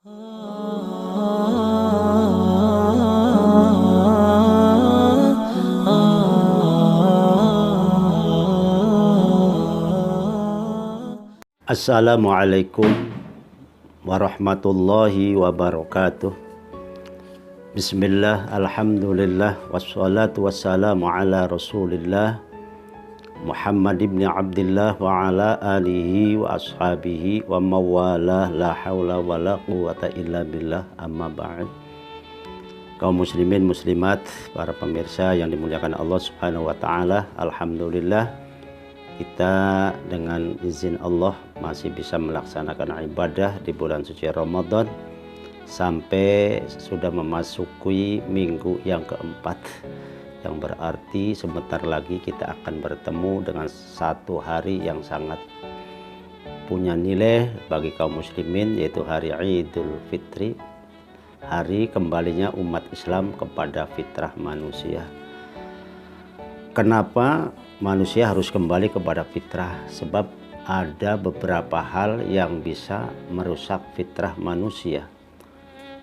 Assalamualaikum warahmatullahi wabarakatuh. Bismillah, alhamdulillah, wassalatu wassalamu ala rasulillah Muhammad ibn Abdillah wa ala alihi wa ashabihi wa mawalah, la hawla wa la quwata illa billah, amma ba'd. Kaum muslimin muslimat, para pemirsa yang dimuliakan Allah subhanahu wa ta'ala, alhamdulillah kita dengan izin Allah masih bisa melaksanakan ibadah di bulan suci Ramadan sampai sudah memasuki minggu yang keempat, yang berarti sebentar lagi kita akan bertemu dengan satu hari yang sangat punya nilai bagi kaum muslimin, yaitu hari Idul Fitri, hari kembalinya umat Islam kepada fitrah manusia. Kenapa manusia harus kembali kepada fitrah? Sebab ada beberapa hal yang bisa merusak fitrah manusia.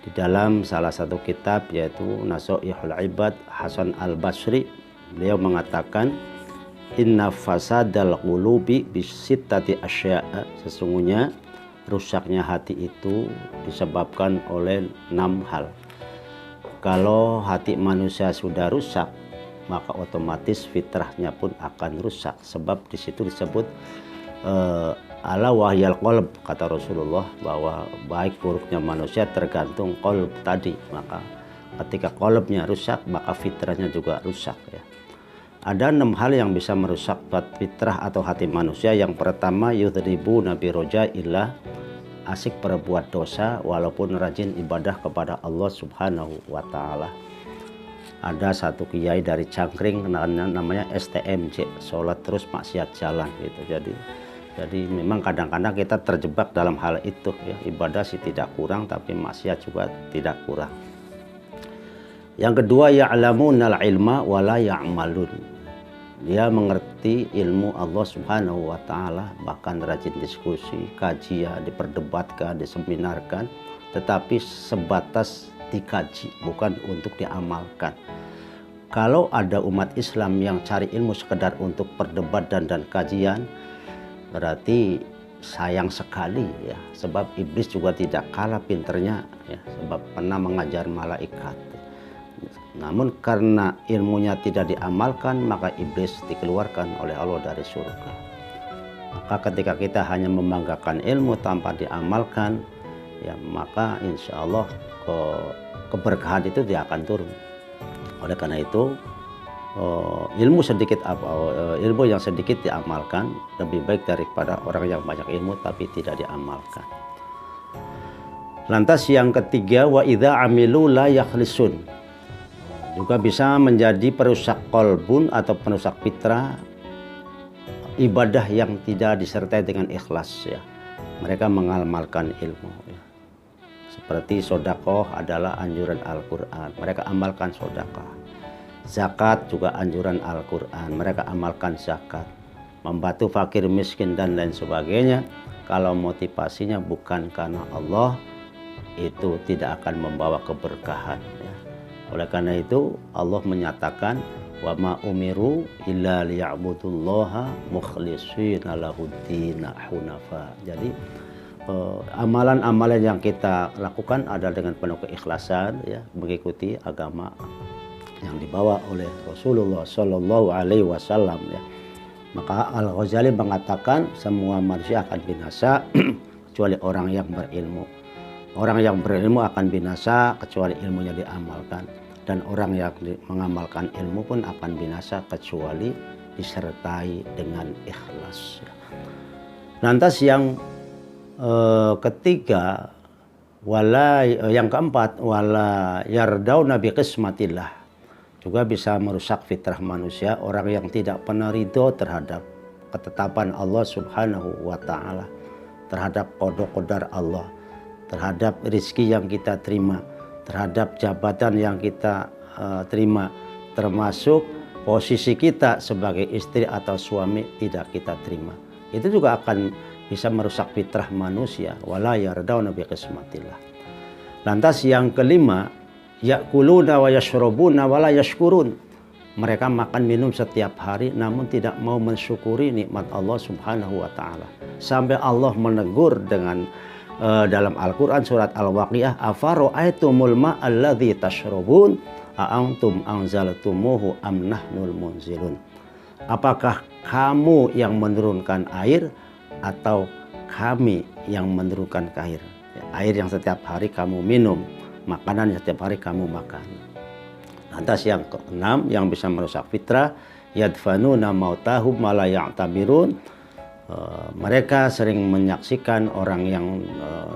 Di dalam salah satu kitab yaitu Nasoihul Ibad Hasan Al-Basri, beliau mengatakan inna fasadal qulubi bisittati asya'a, sesungguhnya rusaknya hati itu disebabkan oleh 6 hal. Kalau hati manusia sudah rusak, maka otomatis fitrahnya pun akan rusak. Sebab di situ disebut ala wahyal qalb, kata Rasulullah, bahwa baik buruknya manusia tergantung qalb tadi. Maka ketika qalbnya rusak, maka fitrahnya juga rusak ya. Ada 6 hal yang bisa merusak fitrah atau hati manusia. Yang pertama, yudhribu nabi rojaillah, asik berbuat dosa walaupun rajin ibadah kepada Allah subhanahu wa ta'ala. Ada satu kiai dari Cangkring namanya STMJ, sholat terus maksiat jalan gitu. Jadi memang kadang-kadang kita terjebak dalam hal itu ya. Ibadah sih tidak kurang, tapi maksiat juga tidak kurang. Yang kedua, ya'lamunal ilma wa la ya'malun. Dia mengerti ilmu Allah subhanahu wa ta'ala, bahkan rajin diskusi, kajian, diperdebatkan, diseminarkan, tetapi sebatas dikaji, bukan untuk diamalkan. Kalau ada umat Islam yang cari ilmu sekedar untuk perdebatan dan kajian, berarti sayang sekali ya. Sebab iblis juga tidak kalah pinternya ya, sebab pernah mengajar malaikat. Namun karena ilmunya tidak diamalkan, maka iblis dikeluarkan oleh Allah dari surga. Maka ketika kita hanya membanggakan ilmu tanpa diamalkan, ya maka insya Allah keberkahan itu dia akan turun. Oleh karena itu ilmu yang sedikit diamalkan lebih baik daripada orang yang banyak ilmu tapi tidak diamalkan. Lantas yang ketiga, wa idza amilu la yakhlisun, juga bisa menjadi perusak qalbun atau perusak fitrah, ibadah yang tidak disertai dengan ikhlas ya. Mereka mengamalkan ilmu ya. Seperti sodakoh adalah anjuran Al-Quran, mereka amalkan sodakoh. Zakat juga anjuran Al-Quran, mereka amalkan zakat. Membantu fakir miskin dan lain sebagainya, kalau motivasinya bukan karena Allah, itu tidak akan membawa keberkahan ya. Oleh karena itu Allah menyatakan wa ma umiru illa liya'budullaha mukhlishina lahuddina hunafa. Jadi amalan-amalan yang kita lakukan adalah dengan penuh keikhlasan ya, mengikuti agama yang dibawa oleh Rasulullah Shallallahu Alaihi Wasallam ya. Maka Al-Ghazali mengatakan semua manusia akan binasa kecuali orang yang berilmu. Orang yang berilmu akan binasa kecuali ilmunya diamalkan, dan orang yang mengamalkan ilmu pun akan binasa kecuali disertai dengan ikhlas ya. Lantas yang ketiga, yang keempat, wala yardauna bi qismatillah, juga bisa merusak fitrah manusia. Orang yang tidak pernah ridho terhadap ketetapan Allah subhanahu wa ta'ala, terhadap qada qadar Allah, terhadap rizki yang kita terima, terhadap jabatan yang kita terima, termasuk posisi kita sebagai istri atau suami tidak kita terima. Itu juga akan bisa merusak fitrah manusia. Wala yardawna bi qismatillah. Lantas yang kelima, ya'kuluna wa yashrabuna wa la yashkurun. Mereka makan minum setiap hari namun tidak mau mensyukuri nikmat Allah Subhanahu wa taala. Sampai Allah menegur dengan dalam Al-Qur'an surat Al-Waqiah, afara'aitumul ma'alladzi tashrabun a'antum anzaltumuhu am nahnul munzilun. Apakah kamu yang menurunkan air atau kami yang menurunkan air? Air yang setiap hari kamu minum, makanan yang setiap hari kamu makan. Lantas yang keenam yang bisa merusak fitrah, yadfanuna mautahum ma la ya'tabirun. Mereka sering menyaksikan orang yang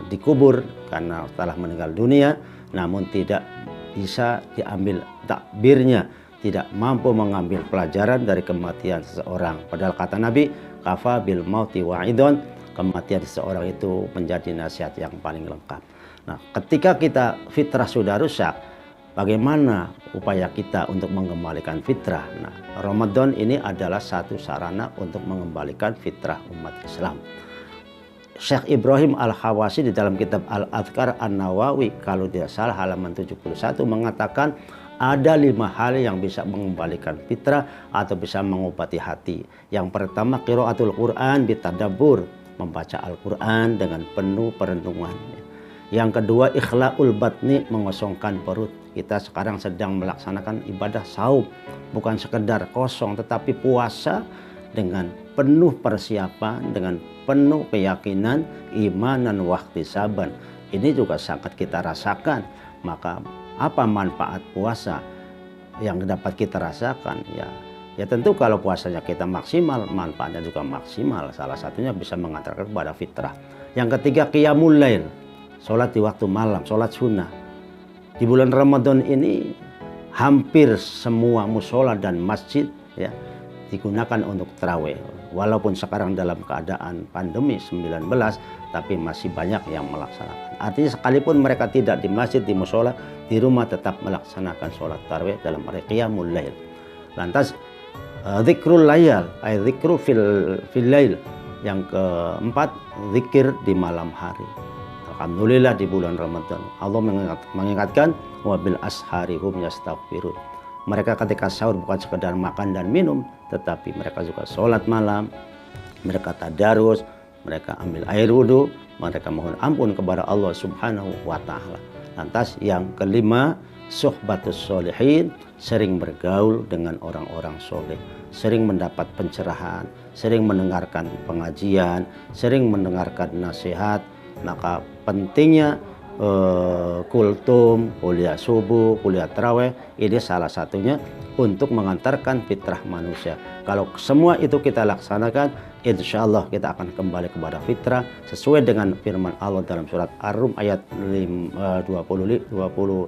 dikubur karena telah meninggal dunia namun tidak bisa diambil takbirnya, tidak mampu mengambil pelajaran dari kematian seseorang. Padahal kata Nabi, kafa bil mauti wa'idon, kematian seseorang itu menjadi nasihat yang paling lengkap. Nah, ketika kita fitrah sudah rusak, bagaimana upaya kita untuk mengembalikan fitrah? Nah, Ramadan ini adalah satu sarana untuk mengembalikan fitrah umat Islam. Syekh Ibrahim Al-Khawasi di dalam kitab Al-Adhkar An-Nawawi, kalau tidak salah halaman 71, mengatakan ada 5 hal yang bisa mengembalikan fitrah atau bisa mengobati hati. Yang pertama, qiraatul Quran bitadabbur, membaca Al-Quran dengan penuh perenungan. Yang kedua, ikhlaul batni, mengosongkan perut. Kita sekarang sedang melaksanakan ibadah saum, bukan sekedar kosong tetapi puasa dengan penuh persiapan, dengan penuh keyakinan, imanan wahtisaban. Ini juga sangat kita rasakan. Maka apa manfaat puasa yang dapat kita rasakan? Ya tentu kalau puasanya kita maksimal, manfaatnya juga maksimal. Salah satunya bisa mengantarkan kepada fitrah. Yang ketiga, qiyamul lail, sholat di waktu malam, sholat sunnah. Di bulan Ramadan ini hampir semua musola dan masjid digunakan untuk tarawih. Walaupun sekarang dalam keadaan pandemi 19, tapi masih banyak yang melaksanakan. Artinya sekalipun mereka tidak di masjid, di musola, di rumah tetap melaksanakan sholat tarawih dalam qiyamul lail. Lantas zikrul layal, zikru fil lail. Yang keempat, zikir di malam hari. Alhamdulillah di bulan Ramadan Allah mengingatkan wabil ashari hum yastaghfirun. Mereka ketika sahur bukan sekedar makan dan minum, tetapi mereka juga sholat malam, mereka tadarus, mereka ambil air wudhu, mereka mohon ampun kepada Allah Subhanahu wa ta'ala. Lantas yang kelima, suhbatus sholihin, sering bergaul dengan orang-orang soleh, sering mendapat pencerahan, sering mendengarkan pengajian, sering mendengarkan nasihat. Maka pentingnya kultum, kuliah subuh, kuliah tarawih, ini salah satunya untuk mengantarkan fitrah manusia. Kalau semua itu kita laksanakan, insya Allah kita akan kembali kepada fitrah sesuai dengan firman Allah dalam surat Ar-Rum ayat 20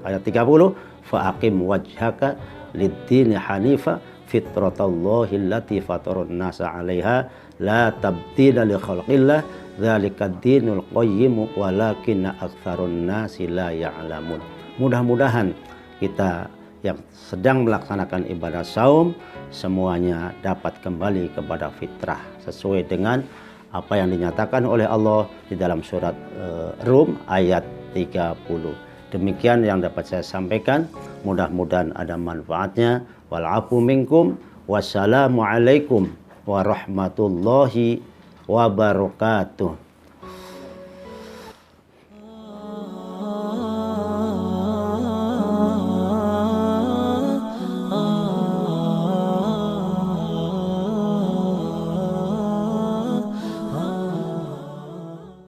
ayat 30, fa'aqim wajhaka lid-dini hanifa fitratallahi allati fatarun nasa 'alaiha la tabdila li khalqillah dzalikad dinul qayyim walakinna aktsarun nasi la ya'lamun. Mudah-mudahan kita yang sedang melaksanakan ibadah saum semuanya dapat kembali kepada fitrah sesuai dengan apa yang dinyatakan oleh Allah di dalam surat Rum ayat 30. Demikian yang dapat saya sampaikan, mudah-mudahan ada manfaatnya. Wal afu minkum, wassalamu alaikum warahmatullahi wabarakatuh.